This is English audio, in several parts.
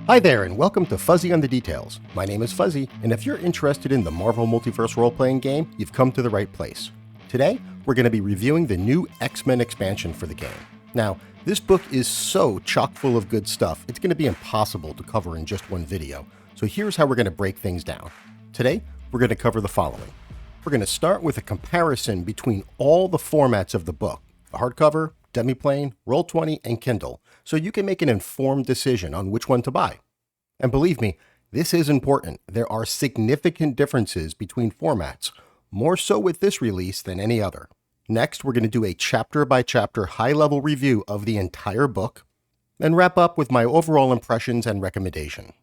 Hi there, and welcome to Fuzzy on the Details. My name is Fuzzy, and if you're interested in the Marvel Multiverse Role-Playing Game, you've come to the right place. Today, we're going to be reviewing the new X-Men expansion for the game. Now, this book is so chock full of good stuff, it's going to be impossible to cover in just one video, so here's how we're going to break things down. Today, we're going to cover the following. We're going to start with a comparison between all the formats of the book, the hardcover, Demiplane, Roll20, and Kindle, so you can make an informed decision on which one to buy. And believe me, this is important. There are significant differences between formats, more so with this release than any other. Next, we're going to do a chapter-by-chapter high-level review of the entire book, and wrap up with my overall impressions and recommendation.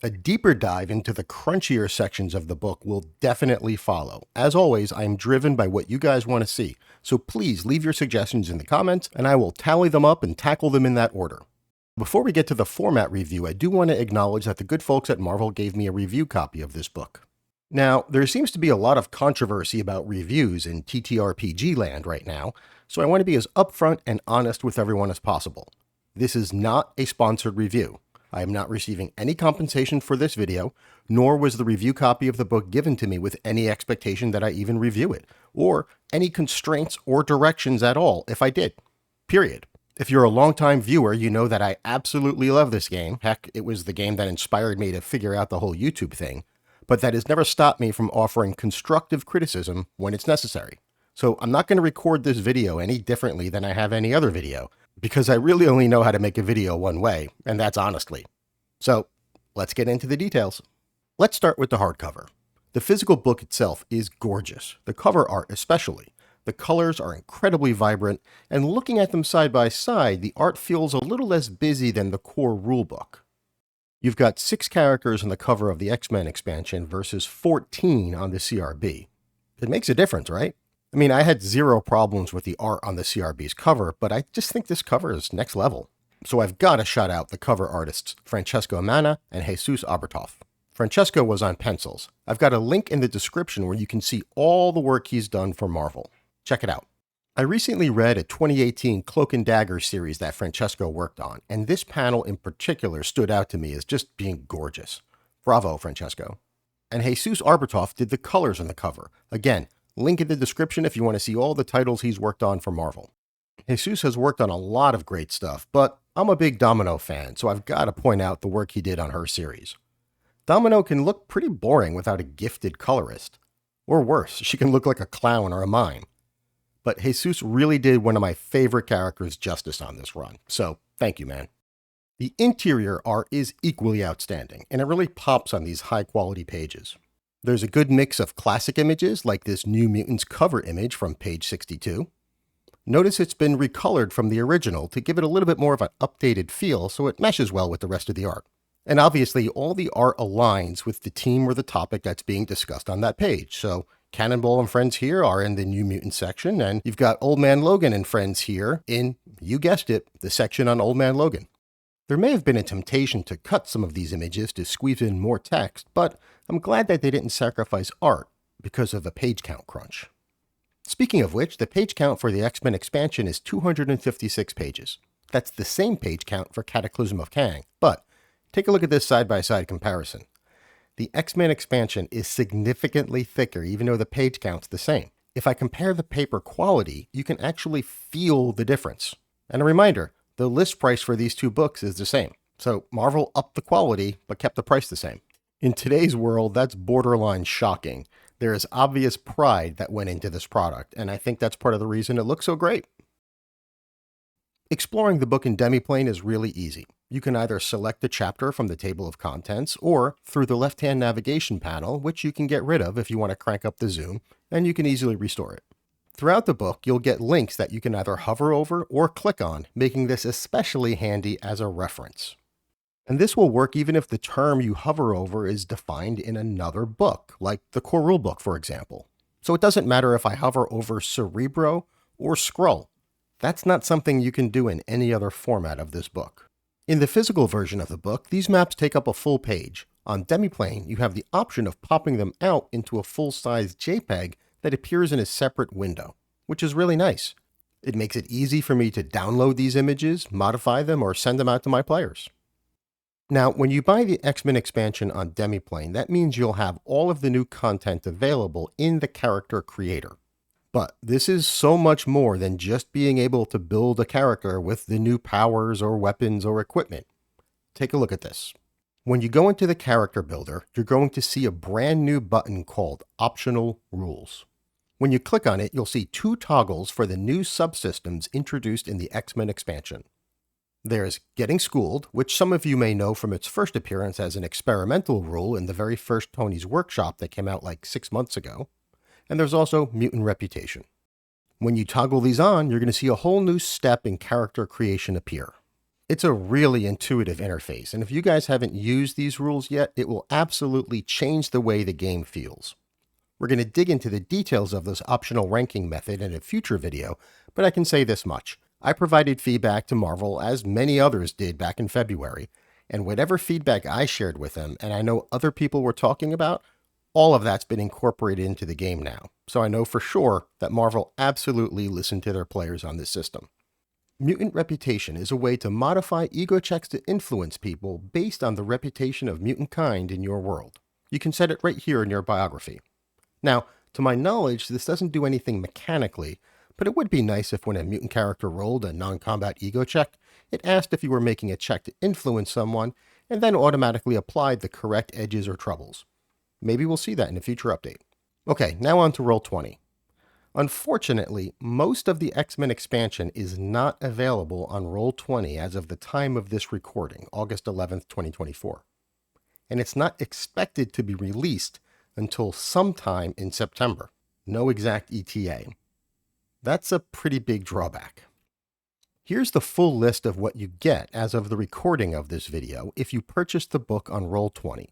A deeper dive into the crunchier sections of the book will definitely follow. As always, I am driven by what you guys want to see, so please leave your suggestions in the comments, and I will tally them up and tackle them in that order. Before we get to the format review, I do want to acknowledge that the good folks at Marvel gave me a review copy of this book. Now, there seems to be a lot of controversy about reviews in TTRPG land right now, so I want to be as upfront and honest with everyone as possible. This is not a sponsored review. I am not receiving any compensation for this video, nor was the review copy of the book given to me with any expectation that I even review it, or any constraints or directions at all if I did. Period. If you're a longtime viewer, you know that I absolutely love this game. Heck, it was the game that inspired me to figure out the whole YouTube thing. But that has never stopped me from offering constructive criticism when it's necessary. So I'm not going to record this video any differently than I have any other video, because I really only know how to make a video one way, and that's honestly. So let's get into the details. Let's start with the hardcover. The physical book itself is gorgeous, the cover art especially. The colors are incredibly vibrant, and looking at them side by side, the art feels a little less busy than the core rulebook. You've got 6 characters on the cover of the X-Men expansion versus 14 on the CRB. It makes a difference, right? I mean, I had zero problems with the art on the CRB's cover, but I just think this cover is next level. So I've got to shout out the cover artists Francesco Manna and Jesus Abertoff. Francesco was on pencils. I've got a link in the description where you can see all the work he's done for Marvel. Check it out. I recently read a 2018 Cloak and Dagger series that Francesco worked on, and this panel in particular stood out to me as just being gorgeous. Bravo, Francesco. And Jesus Abertoff did the colors on the cover. Again, link in the description if you want to see all the titles he's worked on for Marvel. Jesus has worked on a lot of great stuff, but I'm a big Domino fan, so I've got to point out the work he did on her series. Domino can look pretty boring without a gifted colorist. Or worse, she can look like a clown or a mime. But Jesus really did one of my favorite characters justice on this run, so thank you, man. The interior art is equally outstanding, and it really pops on these high-quality pages. There's a good mix of classic images, like this New Mutants cover image from page 62. Notice it's been recolored from the original to give it a little bit more of an updated feel so it meshes well with the rest of the art. And obviously, all the art aligns with the team or the topic that's being discussed on that page, so Cannonball and friends here are in the New Mutant section, and you've got Old Man Logan and friends here in, you guessed it, the section on Old Man Logan. There may have been a temptation to cut some of these images to squeeze in more text, but I'm glad that they didn't sacrifice art because of a page count crunch. Speaking of which, the page count for the X-Men expansion is 256 pages. That's the same page count for Cataclysm of Kang, but take a look at this side-by-side comparison. The X-Men expansion is significantly thicker even though the page count's the same. If I compare the paper quality, you can actually feel the difference. And a reminder, the list price for these two books is the same. So Marvel upped the quality, but kept the price the same. In today's world, that's borderline shocking. There is obvious pride that went into this product, and I think that's part of the reason it looks so great. Exploring the book in Demiplane is really easy. You can either select a chapter from the table of contents or through the left-hand navigation panel, which you can get rid of if you want to crank up the zoom, and you can easily restore it. Throughout the book, you'll get links that you can either hover over or click on, making this especially handy as a reference. And this will work even if the term you hover over is defined in another book, like the core rulebook, for example. So it doesn't matter if I hover over Cerebro or Skrull. That's not something you can do in any other format of this book. In the physical version of the book, these maps take up a full page. On Demiplane, you have the option of popping them out into a full-size JPEG that appears in a separate window, which is really nice. It makes it easy for me to download these images, modify them, or send them out to my players. Now, when you buy the X-Men expansion on Demiplane, that means you'll have all of the new content available in the character creator. But this is so much more than just being able to build a character with the new powers or weapons or equipment. Take a look at this. When you go into the character builder, you're going to see a brand new button called Optional Rules. When you click on it, you'll see 2 toggles for the new subsystems introduced in the X-Men expansion. There's Getting Schooled, which some of you may know from its first appearance as an experimental rule in the very first Tony's Workshop that came out like 6 months ago. And there's also Mutant Reputation. When you toggle these on, you're going to see a whole new step in character creation appear. It's a really intuitive interface, and if you guys haven't used these rules yet, it will absolutely change the way the game feels. We're going to dig into the details of this optional ranking method in a future video, but I can say this much. I provided feedback to Marvel, as many others did back in February, and whatever feedback I shared with them, and I know other people were talking about, all of that's been incorporated into the game now. So I know for sure that Marvel absolutely listened to their players on this system. Mutant Reputation is a way to modify ego checks to influence people based on the reputation of mutant kind in your world. You can set it right here in your biography. Now, to my knowledge, this doesn't do anything mechanically, but it would be nice if when a mutant character rolled a non-combat ego check, it asked if you were making a check to influence someone, and then automatically applied the correct edges or troubles. Maybe we'll see that in a future update. Okay, now on to Roll20. Unfortunately, most of the X-Men expansion is not available on Roll20 as of the time of this recording, August 11th, 2024. And it's not expected to be released until sometime in September. No exact ETA. That's a pretty big drawback. Here's the full list of what you get as of the recording of this video if you purchase the book on Roll20,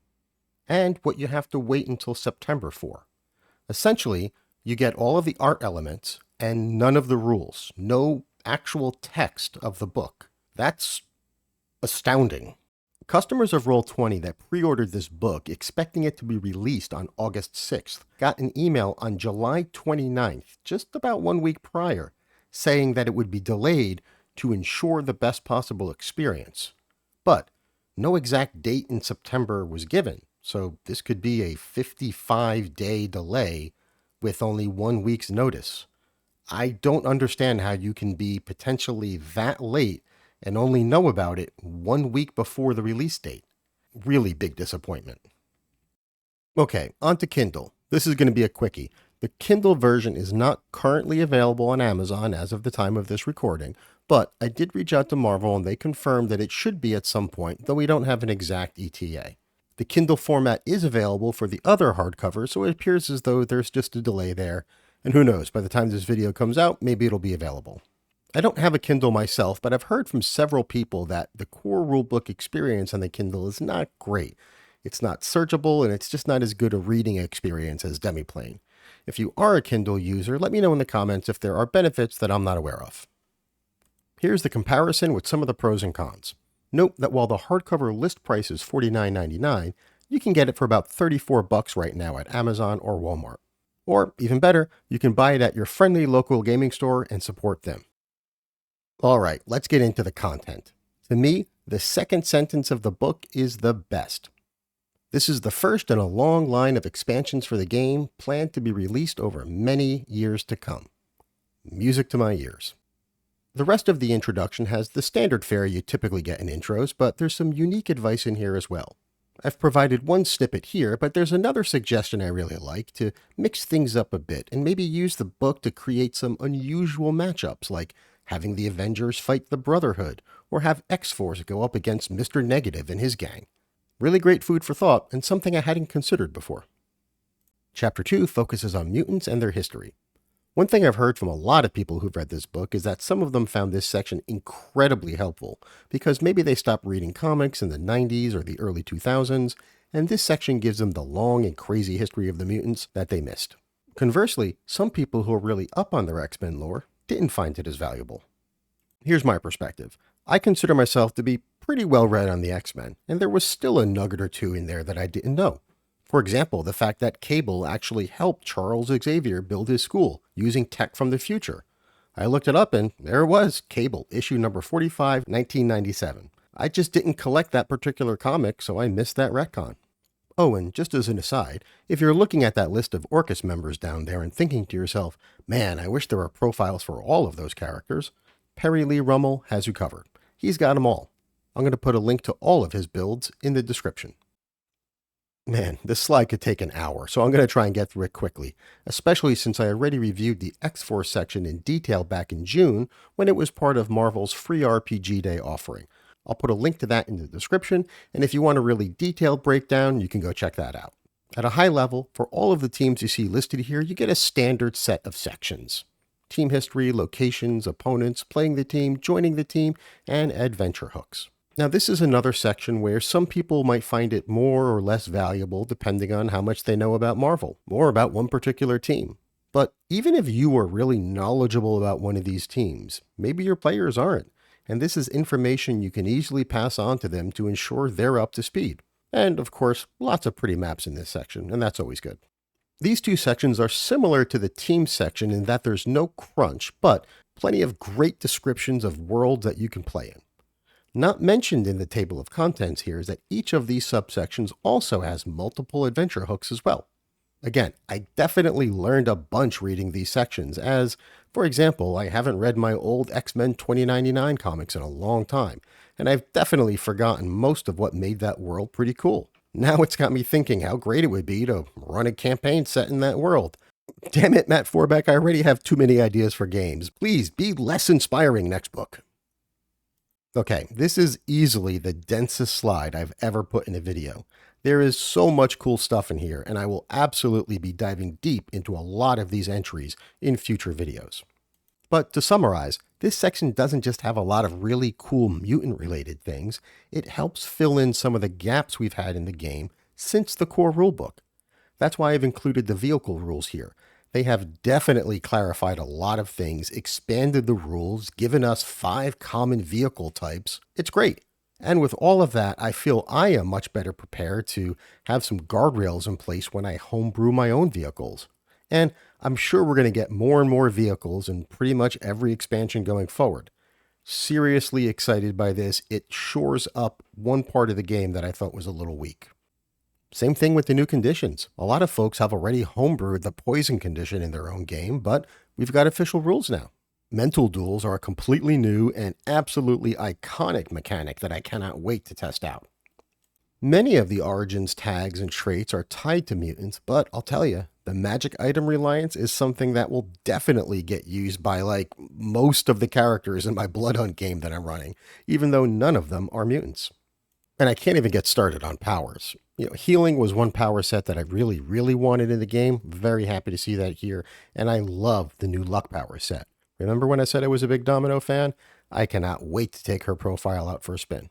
and what you have to wait until September for. Essentially, you get all of the art elements and none of the rules. No actual text of the book. That's astounding. Customers of Roll20 that pre-ordered this book expecting it to be released on August 6th got an email on July 29th, just about 1 week prior, saying that it would be delayed to ensure the best possible experience. But no exact date in September was given, so this could be a 55-day delay with only 1 week's notice. I don't understand how you can be potentially that late and only know about it 1 week before the release date. Really big disappointment. Okay, on to Kindle. This is going to be a quickie. The Kindle version is not currently available on Amazon as of the time of this recording, but I did reach out to Marvel and they confirmed that it should be at some point, though we don't have an exact ETA. The Kindle format is available for the other hardcover, so it appears as though there's just a delay there. And who knows, by the time this video comes out, maybe it'll be available. I don't have a Kindle myself, but I've heard from several people that the core rulebook experience on the Kindle is not great. It's not searchable, and it's just not as good a reading experience as Demiplane. If you are a Kindle user, let me know in the comments if there are benefits that I'm not aware of. Here's the comparison with some of the pros and cons. Note that while the hardcover list price is $49.99, you can get it for about $34 right now at Amazon or Walmart. Or, even better, you can buy it at your friendly local gaming store and support them. Alright, let's get into the content. To me, the second sentence of the book is the best. This is the first in a long line of expansions for the game planned to be released over many years to come. Music to my ears. The rest of the introduction has the standard fare you typically get in intros, but there's some unique advice in here as well. I've provided one snippet here, but there's another suggestion I really like to mix things up a bit and maybe use the book to create some unusual matchups, like having the Avengers fight the Brotherhood, or have X-Force go up against Mr. Negative and his gang. Really great food for thought, and something I hadn't considered before. Chapter 2 focuses on mutants and their history. One thing I've heard from a lot of people who've read this book is that some of them found this section incredibly helpful, because maybe they stopped reading comics in the 90s or the early 2000s, and this section gives them the long and crazy history of the mutants that they missed. Conversely, some people who are really up on their X-Men lore didn't find it as valuable. Here's my perspective. I consider myself to be pretty well read on the X-Men, and there was still a nugget or two in there that I didn't know. For example, the fact that Cable actually helped Charles Xavier build his school using tech from the future. I looked it up and there it was, Cable, issue number 45, 1997. I just didn't collect that particular comic, so I missed that retcon. Oh, and just as an aside, if you're looking at that list of Orcus members down there and thinking to yourself, man, I wish there were profiles for all of those characters, Perry Lee Rummel has you covered. He's got them all. I'm going to put a link to all of his builds in the description. Man, this slide could take an hour, so I'm going to try and get through it quickly, especially since I already reviewed the X-Force section in detail back in June when it was part of Marvel's free RPG Day offering. I'll put a link to that in the description, and if you want a really detailed breakdown, you can go check that out. At a high level, for all of the teams you see listed here, you get a standard set of sections. Team history, locations, opponents, playing the team, joining the team, and adventure hooks. Now, this is another section where some people might find it more or less valuable depending on how much they know about Marvel, or about one particular team. But even if you are really knowledgeable about one of these teams, maybe your players aren't, and this is information you can easily pass on to them to ensure they're up to speed. And of course, lots of pretty maps in this section, and that's always good. These two sections are similar to the team section in that there's no crunch, but plenty of great descriptions of worlds that you can play in. Not mentioned in the table of contents here is that each of these subsections also has multiple adventure hooks as well. Again, I definitely learned a bunch reading these sections, as, for example, I haven't read my old X-Men 2099 comics in a long time, and I've definitely forgotten most of what made that world pretty cool. Now it's got me thinking how great it would be to run a campaign set in that world. Damn it, Matt Forbeck, I already have too many ideas for games. Please be less inspiring next book. Okay, this is easily the densest slide I've ever put in a video. There is so much cool stuff in here, and I will absolutely be diving deep into a lot of these entries in future videos. But to summarize, this section doesn't just have a lot of really cool mutant-related things, it helps fill in some of the gaps we've had in the game since the core rulebook. That's why I've included the vehicle rules here. They have definitely clarified a lot of things, expanded the rules, given us 5 common vehicle types. It's great. And with all of that, I feel I am much better prepared to have some guardrails in place when I homebrew my own vehicles. And I'm sure we're going to get more and more vehicles in pretty much every expansion going forward. Seriously excited by this. It shores up one part of the game that I thought was a little weak. Same thing with the new conditions. A lot of folks have already homebrewed the poison condition in their own game, but we've got official rules now. Mental duels are a completely new and absolutely iconic mechanic that I cannot wait to test out. Many of the Origins tags and traits are tied to mutants, but I'll tell you, the magic item reliance is something that will definitely get used by most of the characters in my Blood Hunt game that I'm running, even though none of them are mutants. And I can't even get started on powers. Healing was one power set that I really, really wanted in the game. Very happy to see that here. And I love the new luck power set. Remember when I said I was a big Domino fan? I cannot wait to take her profile out for a spin.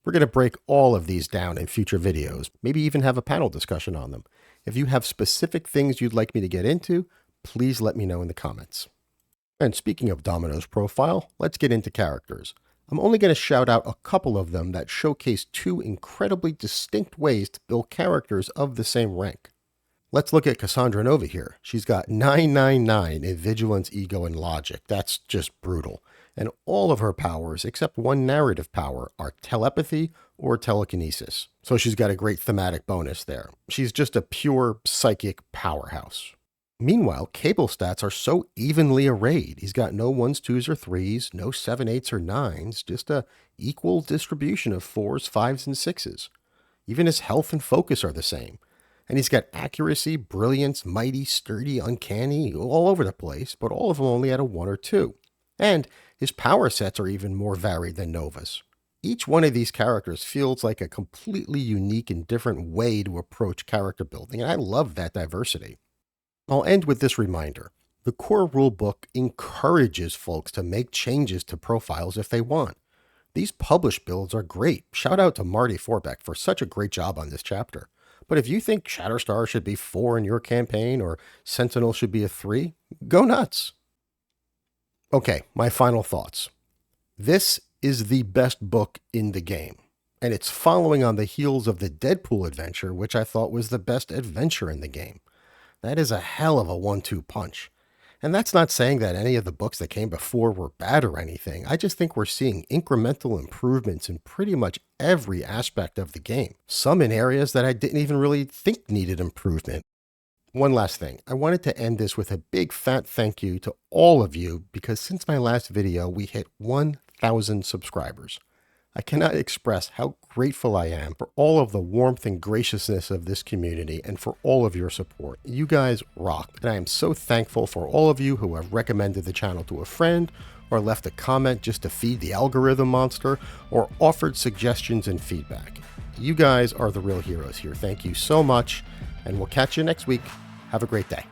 We're going to break all of these down in future videos, maybe even have a panel discussion on them. If you have specific things you'd like me to get into, please let me know in the comments. And speaking of Domino's profile, let's get into characters. I'm only going to shout out a couple of them that showcase 2 incredibly distinct ways to build characters of the same rank. Let's look at Cassandra Nova here. She's got 999 in Vigilance, Ego, and Logic. That's just brutal. And all of her powers, except one narrative power, are telepathy or telekinesis. So she's got a great thematic bonus there. She's just a pure psychic powerhouse. Meanwhile, Cable stats are so evenly arrayed. He's got no 1s, 2s, or 3s, no 7, 8s, or 9s, just a equal distribution of 4s, 5s, and 6s. Even his health and focus are the same. And he's got accuracy, brilliance, mighty, sturdy, uncanny, all over the place, but all of them only at a 1 or 2. And his power sets are even more varied than Nova's. Each one of these characters feels like a completely unique and different way to approach character building, and I love that diversity. I'll end with this reminder. The core rulebook encourages folks to make changes to profiles if they want. These published builds are great. Shout out to Marty Forbeck for such a great job on this chapter. But if you think Shatterstar should be 4 in your campaign or Sentinel should be a 3, go nuts. Okay, my final thoughts. This is the best book in the game, and it's following on the heels of the Deadpool adventure, which I thought was the best adventure in the game. That is a hell of a 1-2 punch. And that's not saying that any of the books that came before were bad or anything. I just think we're seeing incremental improvements in pretty much every aspect of the game, some in areas that I didn't even really think needed improvement. One last thing, I wanted to end this with a big fat thank you to all of you because since my last video, we hit 1,000 subscribers. I cannot express how grateful I am for all of the warmth and graciousness of this community and for all of your support. You guys rock, and I am so thankful for all of you who have recommended the channel to a friend, or left a comment just to feed the algorithm monster, or offered suggestions and feedback. You guys are the real heroes here. Thank you so much, and we'll catch you next week. Have a great day.